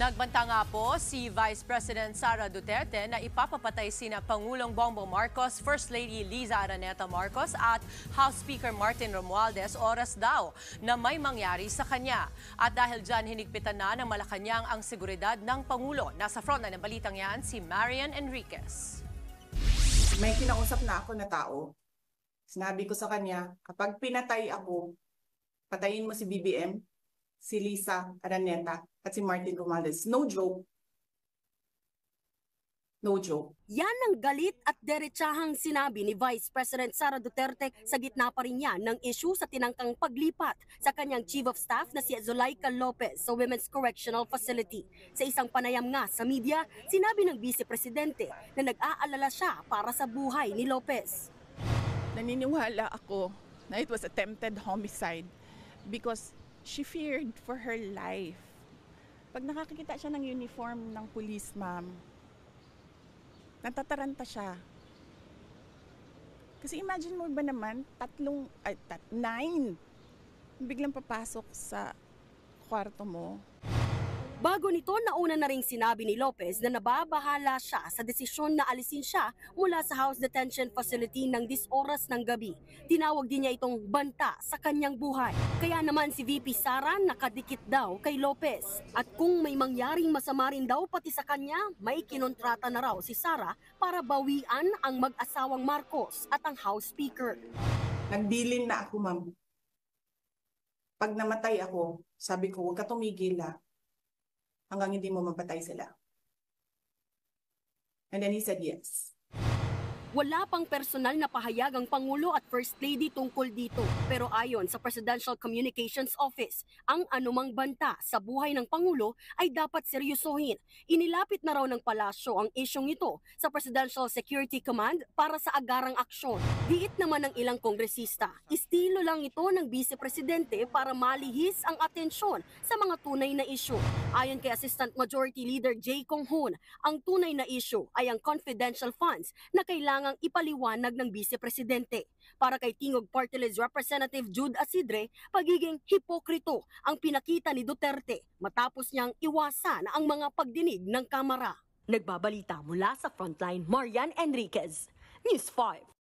Nagbanta nga po si Vice President Sara Duterte na ipapapatay sina Pangulong Bongbong Marcos, First Lady Liza Araneta Marcos at House Speaker Martin Romualdez oras daw na may mangyari sa kanya. At dahil dyan hinigpitan na ng Malacanang ang seguridad ng Pangulo. Nasa front na ng balitang yan si Marian Enriquez. May kinausap na ako na tao. Sinabi ko sa kanya, kapag pinatay ako, patayin mo si BBM, si Liza Araneta at si Martin Romualdez. No joke. No joke. Yan ang galit at derechahang sinabi ni Vice President Sara Duterte sa gitna pa rin niya ng issue sa tinangkang paglipat sa kanyang Chief of Staff na si Zulaika Lopez sa Women's Correctional Facility. Sa isang panayam nga sa media, sinabi ng Vice Presidente na nag-aalala siya para sa buhay ni Lopez. Naniniwala ako na it was attempted homicide because she feared for her life. Pag nakakita siya ng uniform ng police, ma'am, natataranta siya. Kasi imagine mo ba naman, 9 biglang papasok sa kwarto mo. Bago nito, nauna na ring sinabi ni Lopez na nababahala siya sa desisyon na alisin siya mula sa House Detention Facility ng 10 oras ng gabi. Tinawag din niya itong banta sa kanyang buhay. Kaya naman si VP Sara nakadikit daw kay Lopez. At kung may mangyaring masama rin daw pati sa kanya, may kinontrata na raw si Sara para bawian ang mag-asawang Marcos at ang House Speaker. Nagbilin na ako, ma'am. Pag namatay ako, sabi ko, huwag ka tumigil hanggang hindi mo mapatay sila. And then he said yes. Wala pang personal na pahayag ang Pangulo at First Lady tungkol dito. Pero ayon sa Presidential Communications Office, ang anumang banta sa buhay ng Pangulo ay dapat seryosohin. Inilapit na raw ng palasyo ang isyong ito sa Presidential Security Command para sa agarang aksyon. Diit naman ng ilang kongresista, estilo lang ito ng Vice Presidente para malihis ang atensyon sa mga tunay na isyu. Ayon kay Assistant Majority Leader Jay Conghon, ang tunay na isyu ay ang confidential funds na kailangang ipaliwanag ng Vice Presidente. Para kay Tingog Party List Representative Jude Asidre, pagiging hipokrito ang pinakita ni Duterte matapos niyang iwasan ang mga pagdinig ng Kamara. Nagbabalita mula sa Frontline, Marian Enriquez, News 5.